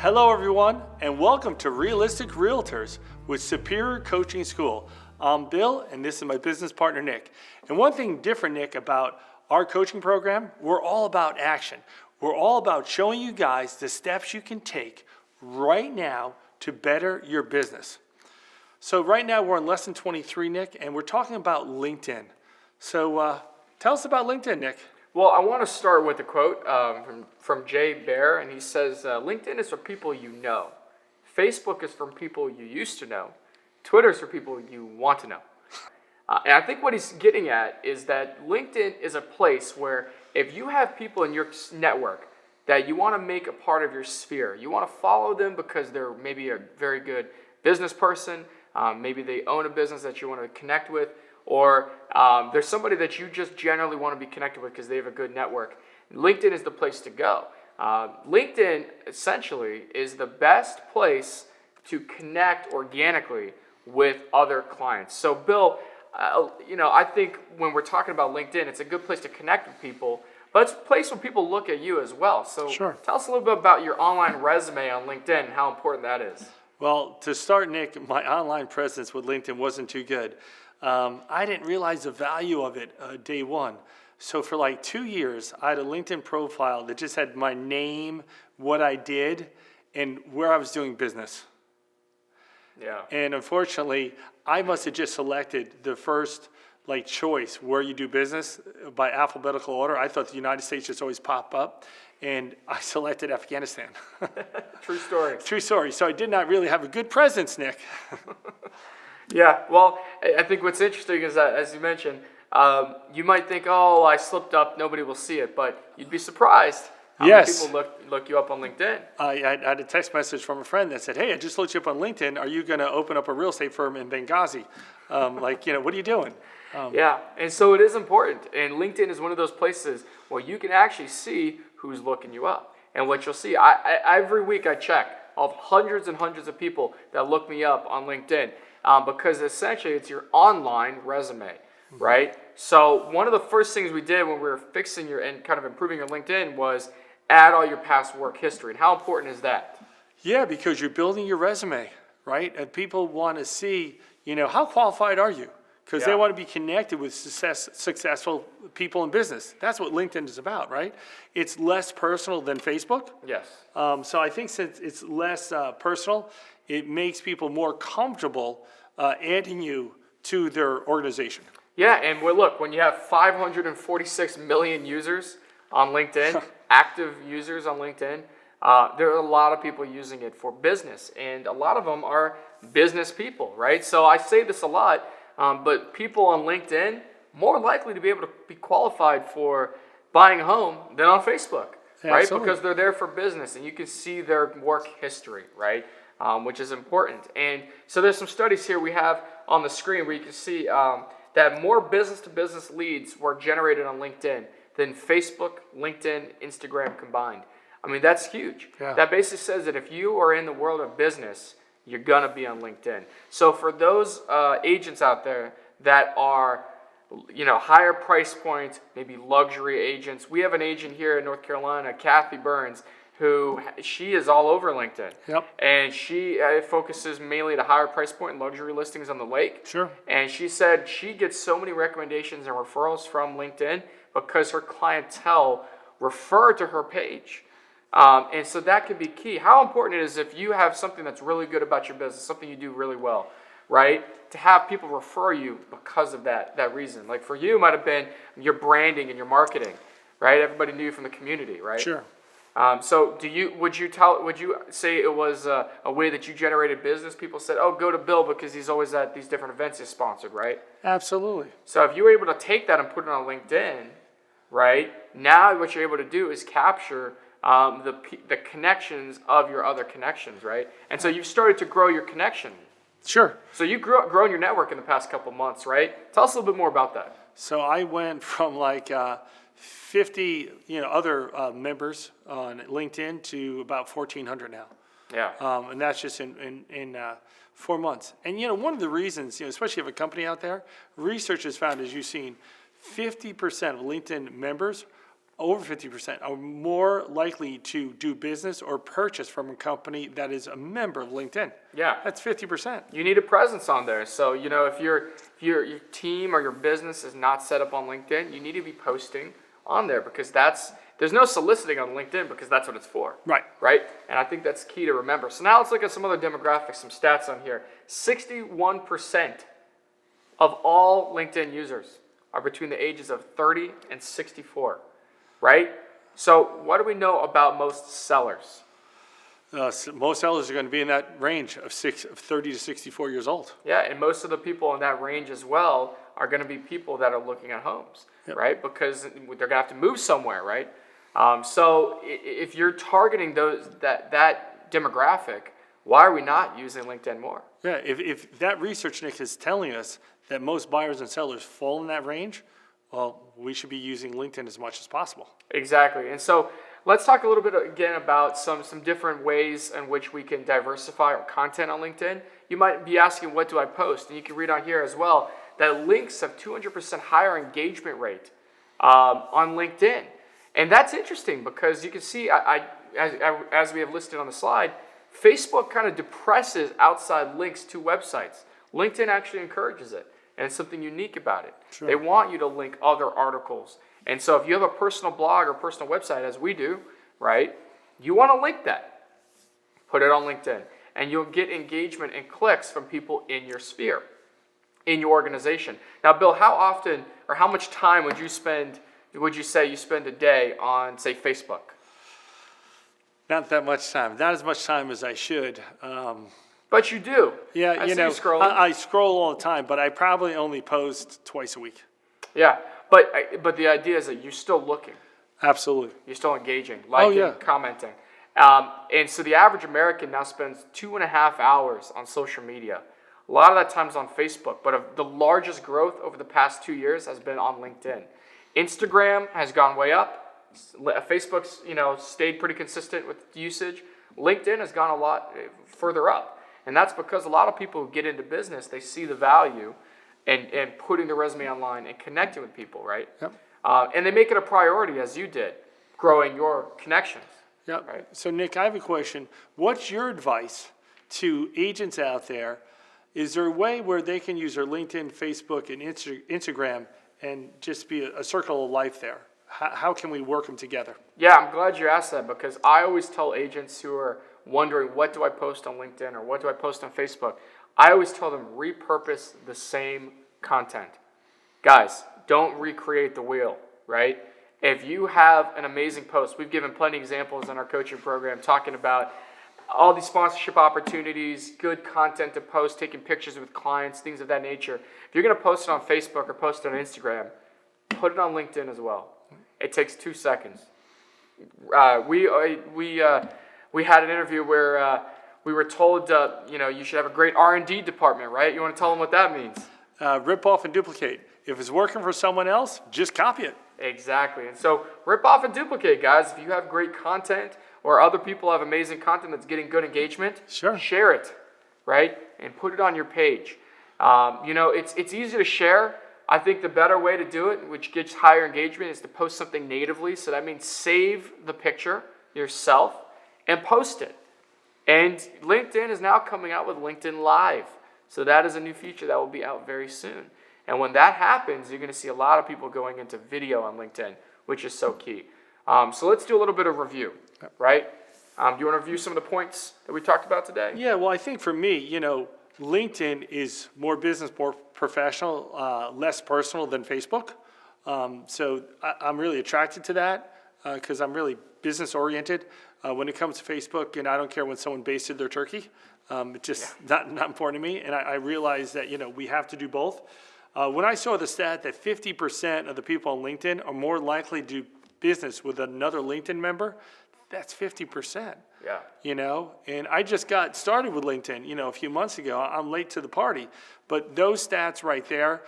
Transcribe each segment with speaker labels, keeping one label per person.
Speaker 1: Hello everyone, and welcome to Realistic Realtors with Superior Coaching School. I'm Bill, and this is my business partner, Nick. And one thing different, Nick, about our coaching program, we're all about action. We're all about showing you guys the steps you can take right now to better your business. So right now we're on lesson 23, Nick, and we're talking about LinkedIn. So tell us about LinkedIn, Nick.
Speaker 2: Well, I want to start with a quote from Jay Baer, and he says, LinkedIn is for people you know. Facebook is for people you used to know. Twitter is for people you want to know. And I think what he's getting at is that LinkedIn is a place where if you have people in your network that you want to make a part of your sphere, you want to follow them because they're maybe a very good business person, maybe they own a business that you want to connect with, or there's somebody that you just generally want to be connected with because they have a good network. LinkedIn is the place to go. LinkedIn essentially is the best place to connect organically with other clients. So Bill, I think when we're talking about LinkedIn, it's a good place to connect with people, but it's a place where people look at you as well. So
Speaker 1: Sure.
Speaker 2: Tell us a little bit about your online resume on LinkedIn and how important that is.
Speaker 1: Well, to start, Nick, my online presence with LinkedIn wasn't too good. I didn't realize the value of it day one. So for like 2 years, I had a LinkedIn profile that just had my name, what I did, and where I was doing business.
Speaker 2: Yeah.
Speaker 1: And unfortunately, I must have just selected the first choice where you do business by alphabetical order. I thought the United States just always pop up, and I selected Afghanistan.
Speaker 2: True story.
Speaker 1: True story. So I did not really have a good presence, Nick.
Speaker 2: Yeah, well, I think what's interesting is that, as you mentioned, you might think, oh, I slipped up, nobody will see it, but you'd be surprised how many people look you up on LinkedIn.
Speaker 1: I had a text message from a friend that said, hey, I just looked you up on LinkedIn. Are you going to open up a real estate firm in Benghazi? What are you doing?
Speaker 2: Yeah, and so it is important, and LinkedIn is one of those places where you can actually see who's looking you up. And what you'll see, every week I check of hundreds and hundreds of people that look me up on LinkedIn. Because essentially it's your online resume, right? So one of the first things we did when we were fixing and kind of improving your LinkedIn was add all your past work history. And how important is that?
Speaker 1: Yeah, because you're building your resume, right? And people want to see, how qualified are you? Because they want to be connected with successful people in business. That's what LinkedIn is about, right? It's less personal than Facebook.
Speaker 2: Yes.
Speaker 1: So I think since it's less personal, it makes people more comfortable adding you to their organization.
Speaker 2: Yeah, and look, when you have 546 million users on LinkedIn, active users on LinkedIn, there are a lot of people using it for business, and a lot of them are business people, right? So I say this a lot, but people on LinkedIn more likely to be able to be qualified for buying a home than on Facebook, right?
Speaker 1: Absolutely.
Speaker 2: Because they're there for business, and you can see their work history, right? Which is important. And so there's some studies here we have on the screen where you can see that more business-to-business leads were generated on LinkedIn than Facebook, LinkedIn, Instagram combined. I mean, that's huge.
Speaker 1: Yeah.
Speaker 2: That basically says that if you are in the world of business, you're going to be on LinkedIn. So for those agents out there that are, higher price points, maybe luxury agents, we have an agent here in North Carolina, Kathy Burns, she is all over LinkedIn.
Speaker 1: Yep.
Speaker 2: And she focuses mainly at a higher price point and luxury listings on the lake.
Speaker 1: Sure.
Speaker 2: And she said she gets so many recommendations and referrals from LinkedIn because her clientele refer to her page. And so that can be key. How important it is if you have something that's really good about your business, something you do really well, right? To have people refer you because of that reason. Like for you, it might have been your branding and your marketing, right? Everybody knew you from the community, right?
Speaker 1: Sure.
Speaker 2: So would you say it was a way that you generated business? People said, oh, go to Bill because he's always at these different events he's sponsored, right?
Speaker 1: Absolutely.
Speaker 2: So if you were able to take that and put it on LinkedIn, right, now what you're able to do is capture the connections of your other connections, right? And so you've started to grow your connection.
Speaker 1: Sure.
Speaker 2: So you've grown your network in the past couple months, right? Tell us a little bit more about that.
Speaker 1: So I went from 50 other members on LinkedIn to about 1,400 now.
Speaker 2: Yeah.
Speaker 1: And that's just in 4 months. And one of the reasons, especially if a company out there, research has found, as you've seen, 50% of LinkedIn members over 50% are more likely to do business or purchase from a company that is a member of LinkedIn.
Speaker 2: Yeah.
Speaker 1: That's 50%.
Speaker 2: You need a presence on there. So, if your team or your business is not set up on LinkedIn, you need to be posting on there, because there's no soliciting on LinkedIn, because that's what it's for.
Speaker 1: Right.
Speaker 2: Right? And I think that's key to remember. So now let's look at some other demographics, some stats on here. 61% of all LinkedIn users are between the ages of 30 and 64. Right? So what do we know about most sellers?
Speaker 1: So most sellers are going to be in that range of 30 to 64 years old.
Speaker 2: Yeah, and most of the people in that range as well are going to be people that are looking at homes,
Speaker 1: Yep.
Speaker 2: right? Because they're going to have to move somewhere, right? So if you're targeting that demographic, why are we not using LinkedIn more?
Speaker 1: Yeah, if that research, Nick, is telling us that most buyers and sellers fall in that range, well, we should be using LinkedIn as much as possible.
Speaker 2: Exactly. And so let's talk a little bit again about some different ways in which we can diversify our content on LinkedIn. You might be asking, what do I post? And you can read on here as well that links have 200% higher engagement rate on LinkedIn. And that's interesting, because you can see, as we have listed on the slide, Facebook kind of depresses outside links to websites. LinkedIn actually encourages it, and it's something unique about it.
Speaker 1: Sure.
Speaker 2: They want you to link other articles. And so if you have a personal blog or personal website, as we do, right, you want to link that. Put it on LinkedIn, and you'll get engagement and clicks from people in your sphere, in your organization. Now, Bill, how often or how much time would you say you spend a day on, say, Facebook?
Speaker 1: Not that much time. Not as much time as I should.
Speaker 2: But you do.
Speaker 1: Yeah,
Speaker 2: I see you scrolling.
Speaker 1: I scroll all the time, but I probably only post twice a week.
Speaker 2: Yeah, but the idea is that you're still looking.
Speaker 1: Absolutely.
Speaker 2: You're still engaging, liking,
Speaker 1: yeah.
Speaker 2: commenting. And so the average American now spends 2.5 hours on social media. A lot of that time is on Facebook, but the largest growth over the past 2 years has been on LinkedIn. Instagram has gone way up. Facebook's stayed pretty consistent with usage. LinkedIn has gone a lot further up. And that's because a lot of people who get into business, they see the value and putting the resume online and connecting with people, right?
Speaker 1: Yep.
Speaker 2: And they make it a priority, as you did, growing your connections.
Speaker 1: Yep.
Speaker 2: Right.
Speaker 1: So, Nick, I have a question. What's your advice to agents out there? Is there a way where they can use their LinkedIn, Facebook, and Instagram and just be a circle of life there? How can we work them together?
Speaker 2: Yeah, I'm glad you asked that, because I always tell agents who are wondering, what do I post on LinkedIn or what do I post on Facebook? I always tell them, repurpose the same content. Guys, don't recreate the wheel, right? If you have an amazing post, we've given plenty of examples in our coaching program talking about all these sponsorship opportunities, good content to post, taking pictures with clients, things of that nature. If you're going to post it on Facebook or post it on Instagram, put it on LinkedIn as well. It takes 2 seconds. We had an interview where we were told, you should have a great R&D department, right? You want to tell them what that means?
Speaker 1: Rip off and duplicate. If it's working for someone else, just copy it.
Speaker 2: Exactly. And so rip off and duplicate, guys. If you have great content or other people have amazing content that's getting good engagement,
Speaker 1: Sure.
Speaker 2: Share it, right? And put it on your page. It's easy to share. I think the better way to do it, which gets higher engagement, is to post something natively. So that means save the picture yourself and post it. And LinkedIn is now coming out with LinkedIn Live. So that is a new feature that will be out very soon. And when that happens, you're going to see a lot of people going into video on LinkedIn, which is so key. So let's do a little bit of review, right? Do you want to review some of the points that we talked about today?
Speaker 1: Yeah, well, I think for me, LinkedIn is more business, more professional, less personal than Facebook. So I'm really attracted to that because I'm really business oriented. When it comes to Facebook, I don't care when someone basted their turkey. It's just not important to me. And I realize that, we have to do both. When I saw the stat that 50% of the people on LinkedIn are more likely to do business with another LinkedIn member, that's 50%.
Speaker 2: Yeah.
Speaker 1: And I just got started with LinkedIn, a few months ago. I'm late to the party. But those stats right there,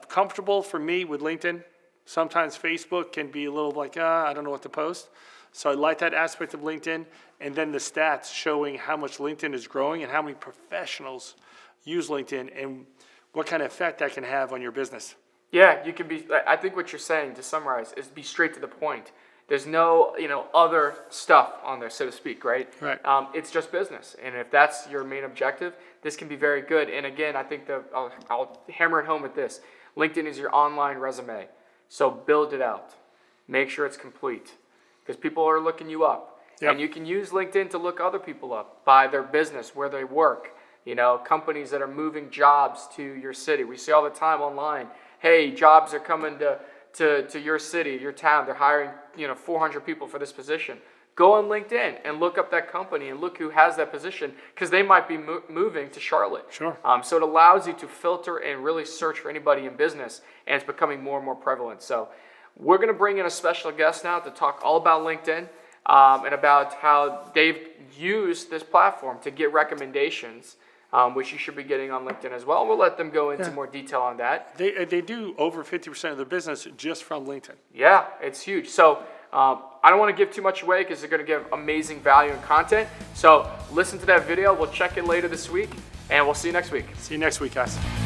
Speaker 1: comfortable for me with LinkedIn. Sometimes Facebook can be a little like, I don't know what to post. So I like that aspect of LinkedIn. And then the stats showing how much LinkedIn is growing and how many professionals use LinkedIn and what kind of effect that can have on your business.
Speaker 2: Yeah, you can be, I think what you're saying, to summarize, is be straight to the point. There's no, other stuff on there, so to speak, right?
Speaker 1: Right.
Speaker 2: It's just business. And if that's your main objective, this can be very good. And again, I think I'll hammer it home with this. LinkedIn is your online resume. So build it out. Make sure it's complete. Because people are looking you up.
Speaker 1: Yep.
Speaker 2: And you can use LinkedIn to look other people up by their business, where they work. Companies that are moving jobs to your city. We see all the time online, hey, jobs are coming to your city, your town. They're hiring 400 people for this position. Go on LinkedIn and look up that company and look who has that position, because they might be moving to Charlotte.
Speaker 1: Sure.
Speaker 2: So it allows you to filter and really search for anybody in business, and it's becoming more and more prevalent. So we're going to bring in a special guest now to talk all about LinkedIn and about how they've used this platform to get recommendations, which you should be getting on LinkedIn as well. We'll let them go into more detail on that.
Speaker 1: They do over 50% of their business just from LinkedIn.
Speaker 2: Yeah, it's huge. So I don't want to give too much away because they're going to give amazing value and content. So listen to that video. We'll check in later this week, and we'll see you next week.
Speaker 1: See you next week, guys.